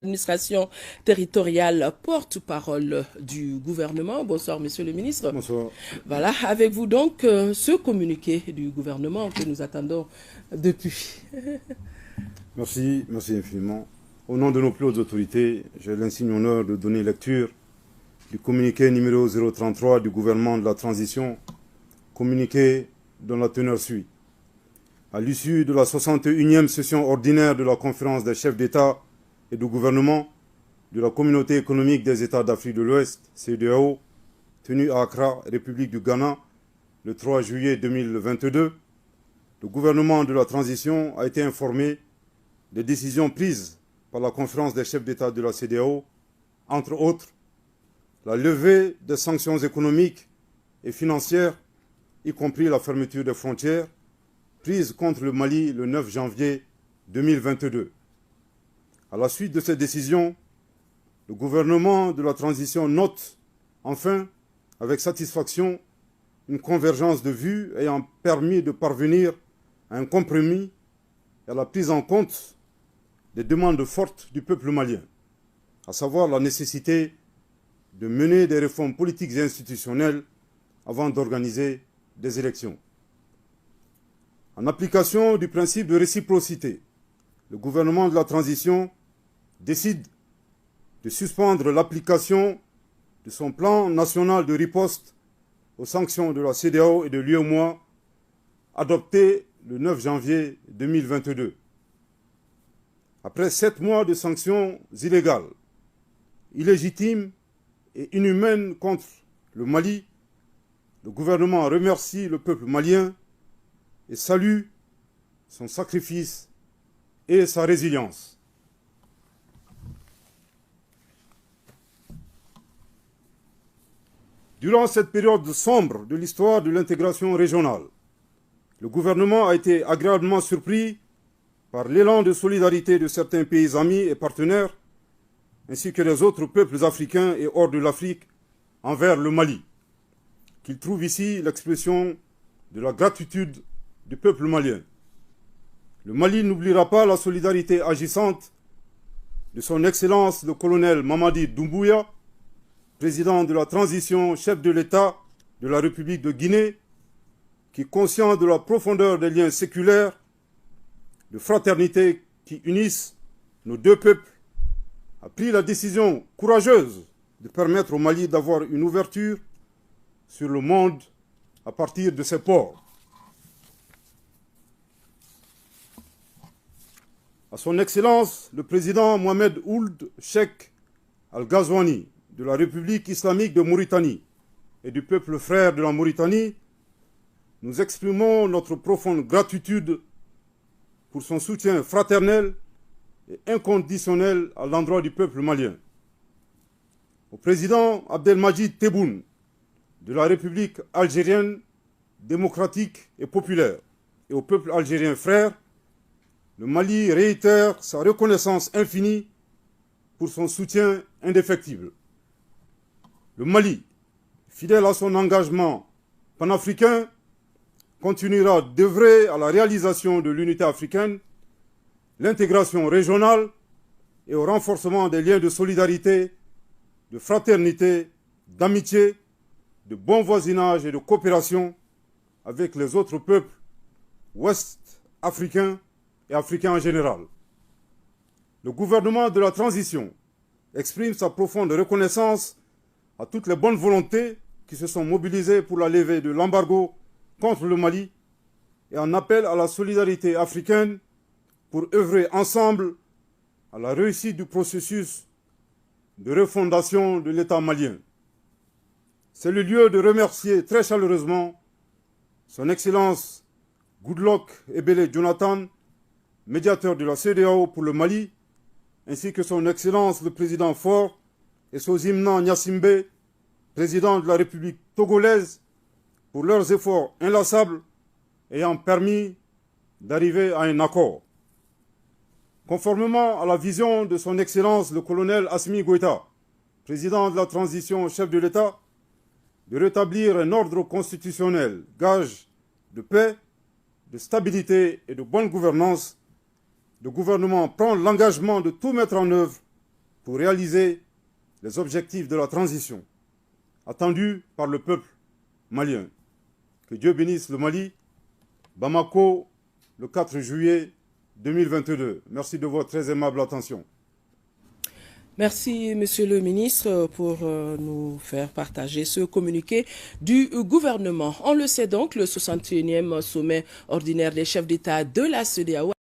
Administration territoriale, porte-parole du gouvernement. Bonsoir, monsieur le ministre. Bonsoir. Voilà, avec vous donc ce communiqué du gouvernement que nous attendons depuis. Merci infiniment. Au nom de nos plus hautes autorités, j'ai l'insigne honneur de donner lecture du communiqué numéro 033 du gouvernement de la transition, communiqué dont la teneur suit. À l'issue de la 61e session ordinaire de la conférence des chefs d'État et de gouvernement de la Communauté économique des États d'Afrique de l'Ouest, CEDEAO, tenue à Accra, République du Ghana, le 3 juillet 2022, le gouvernement de la transition a été informé des décisions prises par la conférence des chefs d'État de la CEDEAO, entre autres, la levée des sanctions économiques et financières, y compris la fermeture des frontières, prise contre le Mali le 9 janvier 2022. À la suite de ces décisions, le gouvernement de la transition note, enfin, avec satisfaction, une convergence de vues ayant permis de parvenir à un compromis et à la prise en compte des demandes fortes du peuple malien, à savoir la nécessité de mener des réformes politiques et institutionnelles avant d'organiser des élections. En application du principe de réciprocité, le gouvernement de la transition décide de suspendre l'application de son plan national de riposte aux sanctions de la CEDEAO et de l'UEMOA adopté le 9 janvier 2022. Après 7 mois de sanctions illégales, illégitimes et inhumaines contre le Mali, le gouvernement remercie le peuple malien et salue son sacrifice et sa résilience. Durant cette période sombre de l'histoire de l'intégration régionale, le gouvernement a été agréablement surpris par l'élan de solidarité de certains pays amis et partenaires, ainsi que les autres peuples africains et hors de l'Afrique, envers le Mali, qu'il trouve ici l'expression de la gratitude du peuple malien. Le Mali n'oubliera pas la solidarité agissante de son Excellence le colonel Mamadi Doumbouya, président de la transition, chef de l'État de la République de Guinée, qui, conscient de la profondeur des liens séculaires, de fraternité qui unissent nos deux peuples, a pris la décision courageuse de permettre au Mali d'avoir une ouverture sur le monde à partir de ses ports. À son Excellence, le président Mohamed Ould Cheikh Al-Ghazouani de la République islamique de Mauritanie et du peuple frère de la Mauritanie, nous exprimons notre profonde gratitude pour son soutien fraternel et inconditionnel à l'endroit du peuple malien. Au président Abdelmadjid Tebboune de la République algérienne démocratique et populaire et au peuple algérien frère, le Mali réitère sa reconnaissance infinie pour son soutien indéfectible. Le Mali, fidèle à son engagement panafricain, continuera d'œuvrer à la réalisation de l'unité africaine, l'intégration régionale et au renforcement des liens de solidarité, de fraternité, d'amitié, de bon voisinage et de coopération avec les autres peuples ouest-africains et africains en général. Le gouvernement de la transition exprime sa profonde reconnaissance à toutes les bonnes volontés qui se sont mobilisées pour la levée de l'embargo contre le Mali et en appelle à la solidarité africaine pour œuvrer ensemble à la réussite du processus de refondation de l'État malien. C'est le lieu de remercier très chaleureusement son Excellence Goodluck Ebele Jonathan, médiateur de la CEDEAO pour le Mali, ainsi que son Excellence le président Faure et Sozimna Gnassingbé, président de la République togolaise, pour leurs efforts inlassables ayant permis d'arriver à un accord. Conformément à la vision de son Excellence le colonel Assimi Goïta, président de la transition chef de l'État, de rétablir un ordre constitutionnel, gage de paix, de stabilité et de bonne gouvernance, le gouvernement prend l'engagement de tout mettre en œuvre pour réaliser les objectifs de la transition attendus par le peuple malien. Que Dieu bénisse le Mali. Bamako, le 4 juillet 2022. Merci de votre très aimable attention. Merci, Monsieur le ministre, pour nous faire partager ce communiqué du gouvernement. On le sait donc, le 61e sommet ordinaire des chefs d'État de la CEDEAO